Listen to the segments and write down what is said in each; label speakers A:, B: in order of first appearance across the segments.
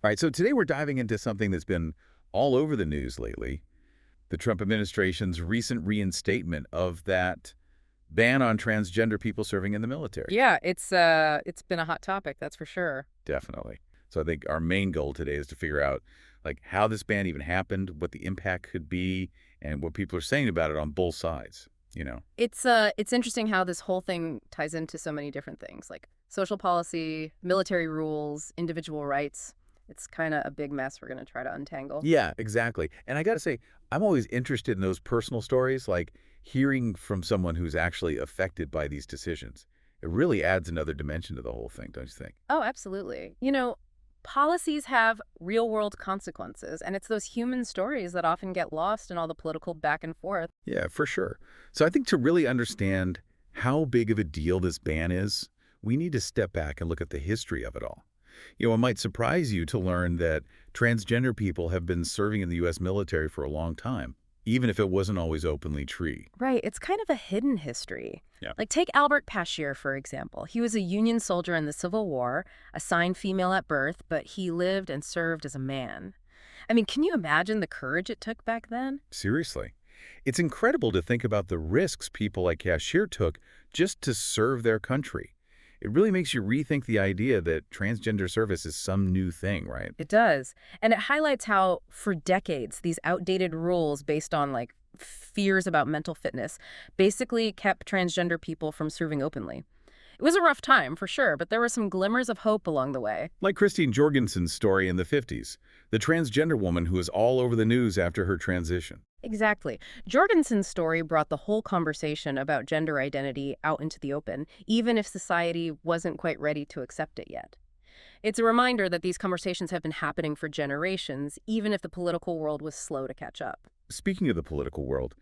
A: All right, so today we're diving into something that's been all over the news lately, the Trump administration's recent reinstatement of that ban on transgender people serving in the military.
B: Yeah, it's been a hot topic, that's for sure.
A: Definitely. So I think our main goal today is to figure out like how this ban even happened, what the impact could be, and what people are saying about it on both sides.
B: It's interesting how this whole thing ties into so many different things, like social policy, military rules, individual rights. It's kind of a big mess we're going to try to untangle.
A: Yeah, exactly. And I got to say, I'm always interested in those personal stories, like hearing from someone who's actually affected by these decisions. It really adds another dimension to the whole thing, don't you think?
B: Oh, absolutely. Policies have real-world consequences, and it's those human stories that often get lost in all the political back and forth.
A: Yeah, for sure. So I think to really understand how big of a deal this ban is, we need to step back and look at the history of it all. It might surprise you to learn that transgender people have been serving in the U.S. military for a long time, even if it wasn't always openly true.
B: Right, it's kind of a hidden history.
A: Yeah.
B: Like, take Albert Paschier, for example. He was a Union soldier in the Civil War, assigned female at birth, but he lived and served as a man. I mean, can you imagine the courage it took back then?
A: Seriously. It's incredible to think about the risks people like Cashier took just to serve their country. It really makes you rethink the idea that transgender service is some new thing, right?
B: It does. And it highlights how, for decades, these outdated rules based on, like, fears about mental fitness basically kept transgender people from serving openly. It was a rough time, for sure, but there were some glimmers of hope along the way.
A: Like Christine Jorgensen's story in the 50s, the transgender woman who was all over the news after her transition.
B: Exactly. Jorgensen's story brought the whole conversation about gender identity out into the open, even if society wasn't quite ready to accept it yet. It's a reminder that these conversations have been happening for generations, even if the political world was slow to catch up.
A: Speaking of the political world,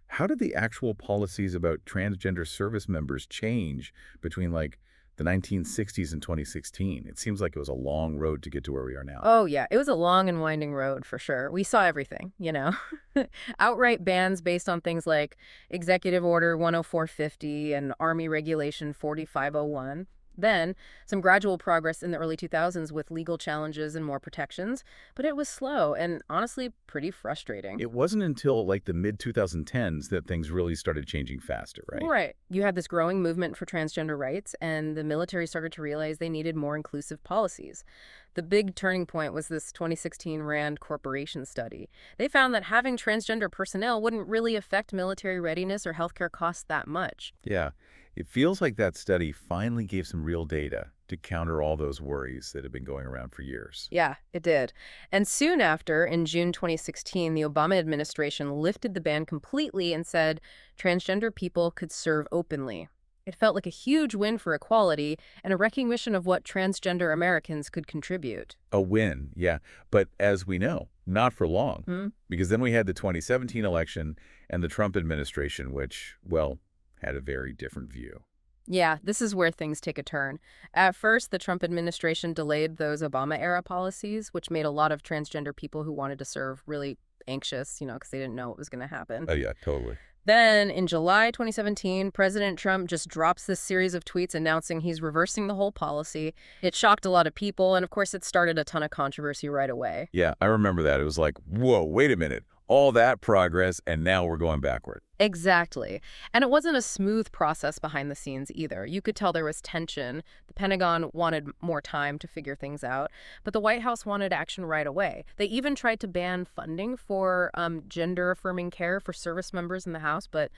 A: how did the actual policies about transgender service members change between like the 1960s and 2016? It seems like it was a long road to get to where we are now.
B: Oh, yeah, it was a long and winding road for sure. We saw everything. Outright bans based on things like Executive Order 10450 and Army Regulation 4501. Then, some gradual progress in the early 2000s with legal challenges and more protections, but it was slow and honestly pretty frustrating.
A: It wasn't until like the mid 2010s that things really started changing faster, right?
B: Right. You had this growing movement for transgender rights, and the military started to realize they needed more inclusive policies. The big turning point was this 2016 RAND Corporation study. They found that having transgender personnel wouldn't really affect military readiness or healthcare costs that much.
A: Yeah. It feels like that study finally gave some real data to counter all those worries that have been going around for years.
B: Yeah, it did. And soon after, in June 2016, the Obama administration lifted the ban completely and said transgender people could serve openly. It felt like a huge win for equality and a recognition of what transgender Americans could contribute.
A: A win, yeah. But as we know, not for long,
B: Hmm?
A: because then we had the 2017 election and the Trump administration, which, well, had a very different view.
B: Yeah, this is where things take a turn. At first, the Trump administration delayed those Obama-era policies, which made a lot of transgender people who wanted to serve really anxious, because they didn't know what was going to happen.
A: Oh, yeah, totally.
B: Then, in July 2017, President Trump just drops this series of tweets announcing he's reversing the whole policy. It shocked a lot of people, and of course, it started a ton of controversy right away.
A: Yeah, I remember that. It was like, whoa, wait a minute. All that progress, and now we're going backward.
B: Exactly. And it wasn't a smooth process behind the scenes either. You could tell there was tension. The Pentagon wanted more time to figure things out, but the White House wanted action right away. They even tried to ban funding for gender-affirming care for service members in the House, but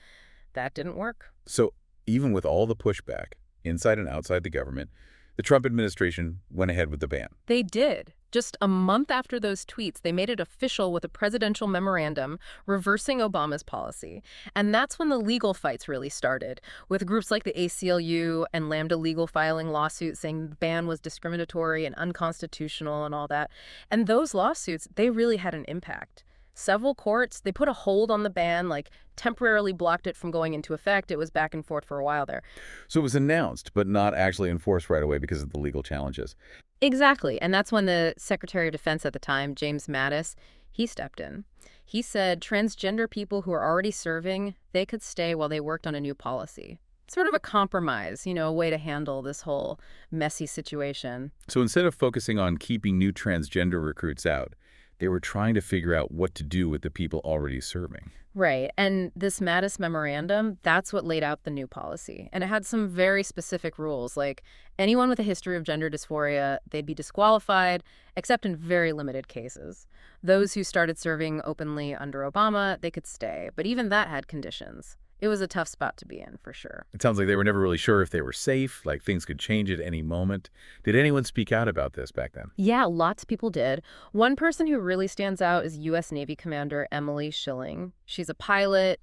B: that didn't work.
A: So even with all the pushback, inside and outside the government, the Trump administration went ahead with the ban.
B: They did. Just a month after those tweets, they made it official with a presidential memorandum reversing Obama's policy. And that's when the legal fights really started, with groups like the ACLU and Lambda Legal filing lawsuits saying the ban was discriminatory and unconstitutional and all that. And those lawsuits, they really had an impact. Several courts, they put a hold on the ban, like temporarily blocked it from going into effect. It was back and forth for a while there.
A: So it was announced, but not actually enforced right away because of the legal challenges.
B: Exactly. And that's when the Secretary of Defense at the time, James Mattis, he stepped in. He said transgender people who are already serving, they could stay while they worked on a new policy. Sort of a compromise, a way to handle this whole messy situation.
A: So instead of focusing on keeping new transgender recruits out, they were trying to figure out what to do with the people already serving.
B: Right. And this Mattis memorandum, that's what laid out the new policy. And it had some very specific rules, like anyone with a history of gender dysphoria, they'd be disqualified, except in very limited cases. Those who started serving openly under Obama, they could stay. But even that had conditions. It was a tough spot to be in, for sure.
A: It sounds like they were never really sure if they were safe, like things could change at any moment. Did anyone speak out about this back then?
B: Yeah, lots of people did. One person who really stands out is U.S. Navy Commander Emily Schilling. She's a pilot,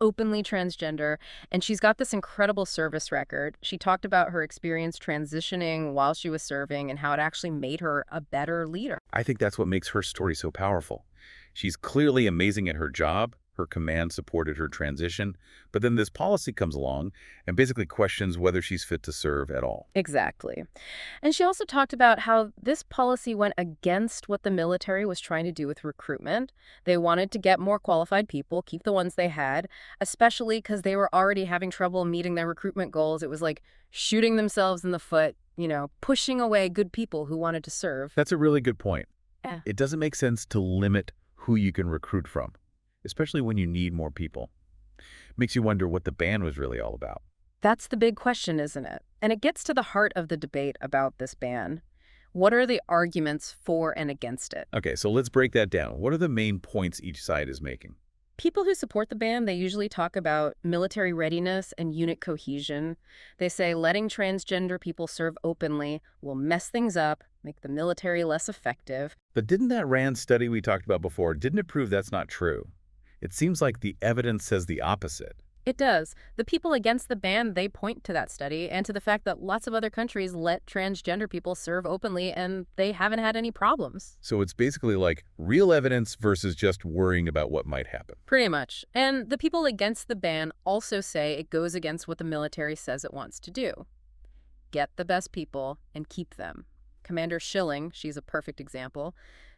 B: openly transgender, and she's got this incredible service record. She talked about her experience transitioning while she was serving and how it actually made her a better leader.
A: I think that's what makes her story so powerful. She's clearly amazing at her job. Her command supported her transition, but then this policy comes along and basically questions whether she's fit to serve at all.
B: Exactly. And she also talked about how this policy went against what the military was trying to do with recruitment. They wanted to get more qualified people, keep the ones they had, especially because they were already having trouble meeting their recruitment goals. It was like shooting themselves in the foot, pushing away good people who wanted to serve.
A: That's a really good point.
B: Yeah.
A: It doesn't make sense to limit who you can recruit from, especially when you need more people. Makes you wonder what the ban was really all about.
B: That's the big question, isn't it? And it gets to the heart of the debate about this ban. What are the arguments for and against it?
A: Okay, so let's break that down. What are the main points each side is making?
B: People who support the ban, they usually talk about military readiness and unit cohesion. They say letting transgender people serve openly will mess things up, make the military less effective.
A: But didn't that RAND study we talked about before, didn't it prove that's not true? It seems like the evidence says the opposite.
B: It does. The people against the ban, they point to that study and to the fact that lots of other countries let transgender people serve openly and they haven't had any problems.
A: So it's basically like real evidence versus just worrying about what might happen.
B: Pretty much. And the people against the ban also say it goes against what the military says it wants to do. Get the best people and keep them. Commander Schilling, she's a perfect example.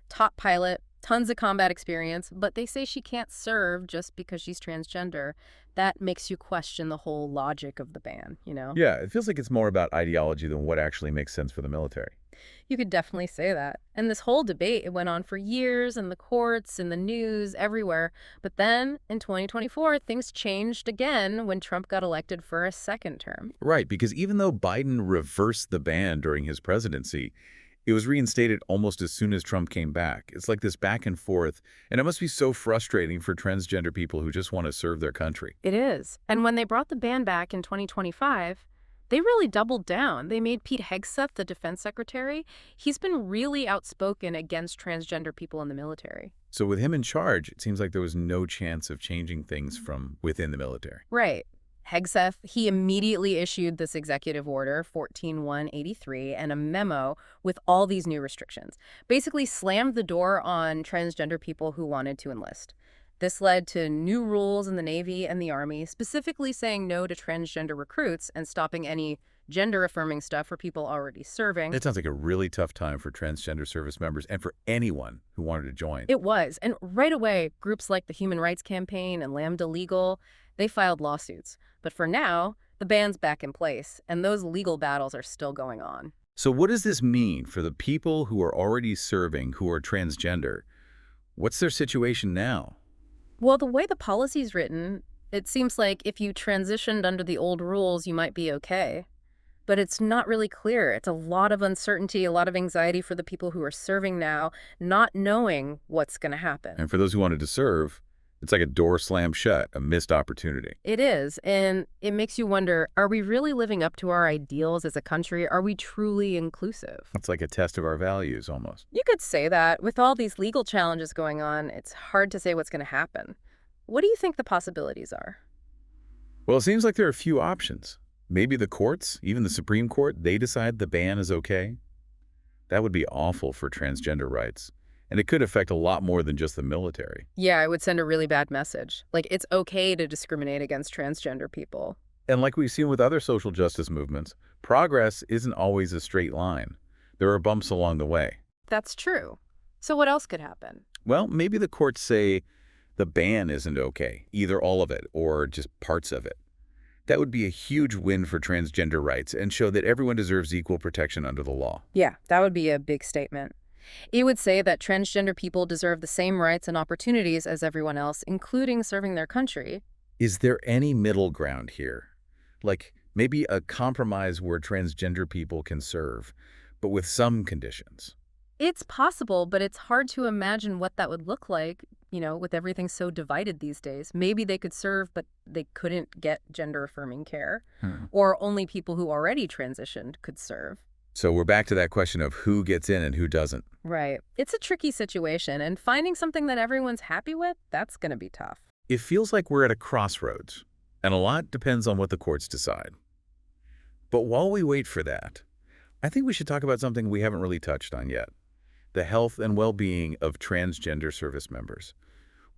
B: Top pilot, tons of combat experience, but they say she can't serve just because she's transgender. That makes you question the whole logic of the ban.
A: Yeah, it feels like it's more about ideology than what actually makes sense for the military.
B: You could definitely say that. And this whole debate, it went on for years in the courts, in the news, everywhere. But then in 2024, things changed again when Trump got elected for a second term.
A: Right, because even though Biden reversed the ban during his presidency, it was reinstated almost as soon as Trump came back. It's like this back and forth, and it must be so frustrating for transgender people who just want to serve their country.
B: It is. And when they brought the ban back in 2025, they really doubled down. They made Pete Hegseth the defense secretary. He's been really outspoken against transgender people in the military.
A: So with him in charge, it seems like there was no chance of changing things from within the military.
B: Right. Hegseth, he immediately issued this executive order, 14183, and a memo with all these new restrictions. Basically slammed the door on transgender people who wanted to enlist. This led to new rules in the Navy and the Army, specifically saying no to transgender recruits and stopping any gender-affirming stuff for people already serving.
A: That sounds like a really tough time for transgender service members and for anyone who wanted to join.
B: It was. And right away, groups like the Human Rights Campaign and Lambda Legal, they filed lawsuits. But for now, the ban's back in place, and those legal battles are still going on.
A: So what does this mean for the people who are already serving who are transgender? What's their situation now?
B: Well, the way the policy's written, it seems like if you transitioned under the old rules, you might be okay. But it's not really clear. It's a lot of uncertainty, a lot of anxiety for the people who are serving now, not knowing what's going to happen.
A: And for those who wanted to serve, it's like a door slammed shut, a missed opportunity.
B: It is, and it makes you wonder, are we really living up to our ideals as a country? Are we truly inclusive?
A: It's like a test of our values almost.
B: You could say that. With all these legal challenges going on, it's hard to say what's going to happen. What do you think the possibilities are?
A: Well, it seems like there are a few options. Maybe the courts, even the Supreme Court, they decide the ban is okay. That would be awful for transgender rights. And it could affect a lot more than just the military.
B: Yeah, it would send a really bad message. Like, it's okay to discriminate against transgender people.
A: And like we've seen with other social justice movements, progress isn't always a straight line. There are bumps along the way.
B: That's true. So what else could happen?
A: Well, maybe the courts say the ban isn't okay, either all of it or just parts of it. That would be a huge win for transgender rights and show that everyone deserves equal protection under the law.
B: Yeah, that would be a big statement. It would say that transgender people deserve the same rights and opportunities as everyone else, including serving their country.
A: Is there any middle ground here? Like maybe a compromise where transgender people can serve, but with some conditions?
B: It's possible, but it's hard to imagine what that would look like, with everything so divided these days. Maybe they could serve, but they couldn't get gender-affirming care.
A: Hmm.
B: Or only people who already transitioned could serve.
A: So we're back to that question of who gets in and who doesn't.
B: Right. It's a tricky situation, and finding something that everyone's happy with, that's going to be tough.
A: It feels like we're at a crossroads, and a lot depends on what the courts decide. But while we wait for that, I think we should talk about something we haven't really touched on yet: the health and well-being of transgender service members.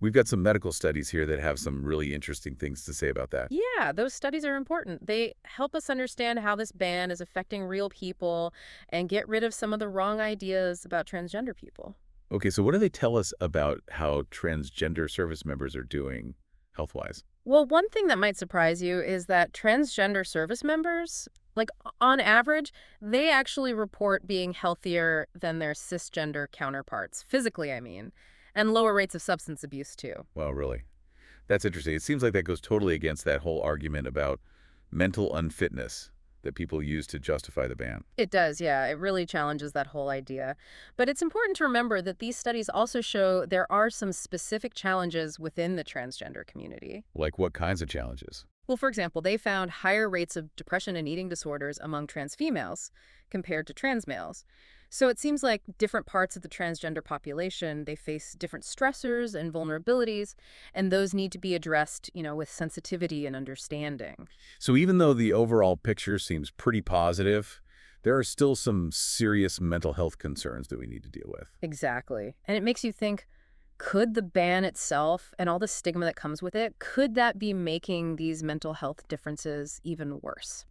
A: We've got some medical studies here that have some really interesting things to say about that.
B: Yeah, those studies are important. They help us understand how this ban is affecting real people and get rid of some of the wrong ideas about transgender people.
A: Okay, so what do they tell us about how transgender service members are doing health-wise?
B: Well, one thing that might surprise you is that transgender service members, like on average, they actually report being healthier than their cisgender counterparts, physically, I mean, and lower rates of substance abuse too.
A: Well, really? That's interesting. It seems like that goes totally against that whole argument about mental unfitness that people use to justify the ban.
B: It does, yeah. It really challenges that whole idea. But it's important to remember that these studies also show there are some specific challenges within the transgender community.
A: Like what kinds of challenges?
B: Well, for example, they found higher rates of depression and eating disorders among trans females compared to trans males. So it seems like different parts of the transgender population, they face different stressors and vulnerabilities, and those need to be addressed, with sensitivity and understanding.
A: So even though the overall picture seems pretty positive, there are still some serious mental health concerns that we need to deal with.
B: Exactly. And it makes you think, could the ban itself and all the stigma that comes with it, could that be making these mental health differences even worse?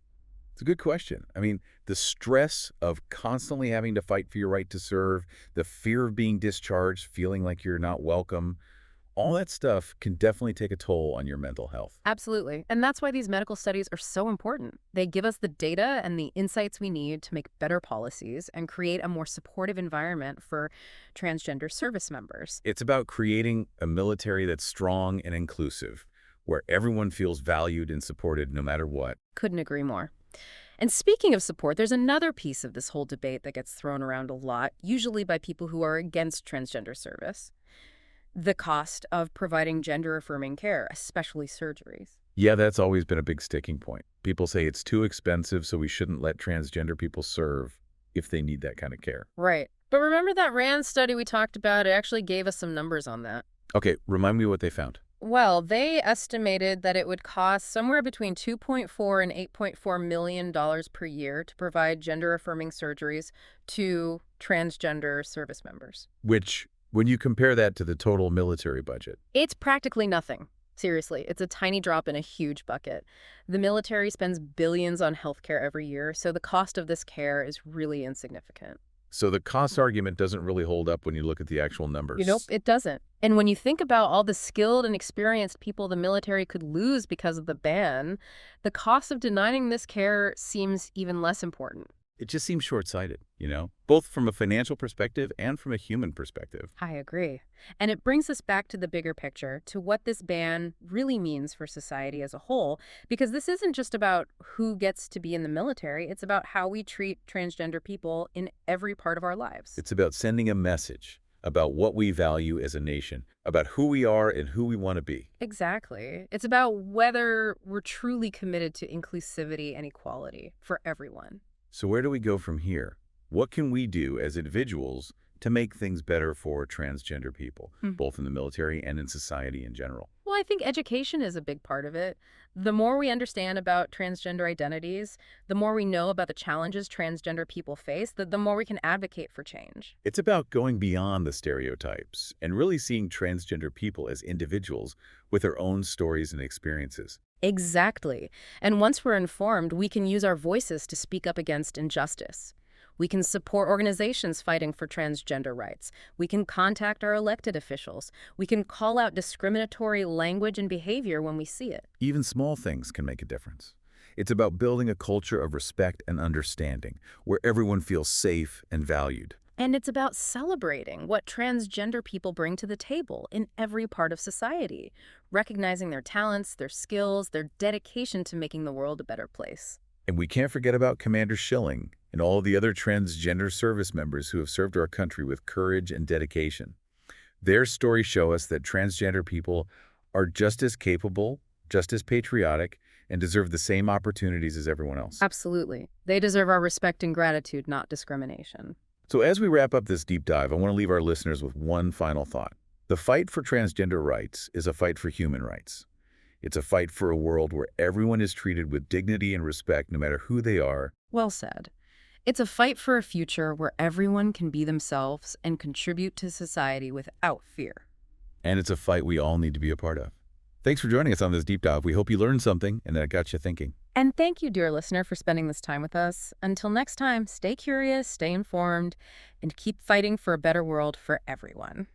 A: It's a good question. I mean, the stress of constantly having to fight for your right to serve, the fear of being discharged, feeling like you're not welcome, all that stuff can definitely take a toll on your mental health.
B: Absolutely. And that's why these medical studies are so important. They give us the data and the insights we need to make better policies and create a more supportive environment for transgender service members.
A: It's about creating a military that's strong and inclusive, where everyone feels valued and supported no matter what.
B: Couldn't agree more. And speaking of support, there's another piece of this whole debate that gets thrown around a lot, usually by people who are against transgender service: the cost of providing gender-affirming care, especially surgeries.
A: Yeah, that's always been a big sticking point. People say it's too expensive, so we shouldn't let transgender people serve if they need that kind of care.
B: Right. But remember that RAND study we talked about? It actually gave us some numbers on that.
A: Okay, remind me what they found.
B: Well, they estimated that it would cost somewhere between $2.4 and $8.4 million per year to provide gender-affirming surgeries to transgender service members.
A: Which, when you compare that to the total military budget,
B: It's practically nothing. Seriously, it's a tiny drop in a huge bucket. The military spends billions on healthcare every year, so the cost of this care is really insignificant.
A: so the cost argument doesn't really hold up when you look at the actual numbers.
B: Nope, it doesn't. And when you think about all the skilled and experienced people the military could lose because of the ban, the cost of denying this care seems even less important.
A: It just seems short-sighted, both from a financial perspective and from a human perspective.
B: I agree. And it brings us back to the bigger picture, to what this ban really means for society as a whole, because this isn't just about who gets to be in the military, it's about how we treat transgender people in every part of our lives.
A: It's about sending a message about what we value as a nation, about who we are and who we want to be.
B: Exactly. It's about whether we're truly committed to inclusivity and equality for everyone.
A: So where do we go from here? What can we do as individuals to make things better for transgender people, both in the military and in society in general?
B: Well, I think education is a big part of it. The more we understand about transgender identities, the more we know about the challenges transgender people face, the more we can advocate for change.
A: It's about going beyond the stereotypes and really seeing transgender people as individuals with their own stories and experiences.
B: Exactly. And once we're informed, we can use our voices to speak up against injustice. We can support organizations fighting for transgender rights. We can contact our elected officials. We can call out discriminatory language and behavior when we see it.
A: Even small things can make a difference. It's about building a culture of respect and understanding, where everyone feels safe and valued.
B: And it's about celebrating what transgender people bring to the table in every part of society, recognizing their talents, their skills, their dedication to making the world a better place.
A: And we can't forget about Commander Schilling and all the other transgender service members who have served our country with courage and dedication. Their stories show us that transgender people are just as capable, just as patriotic, and deserve the same opportunities as everyone else.
B: Absolutely. They deserve our respect and gratitude, not discrimination.
A: So as we wrap up this deep dive, I want to leave our listeners with one final thought. The fight for transgender rights is a fight for human rights. It's a fight for a world where everyone is treated with dignity and respect no matter who they are.
B: Well said. It's a fight for a future where everyone can be themselves and contribute to society without fear.
A: And it's a fight we all need to be a part of. Thanks for joining us on this deep dive. We hope you learned something and that it got you thinking.
B: And thank you, dear listener, for spending this time with us. Until next time, stay curious, stay informed, and keep fighting for a better world for everyone.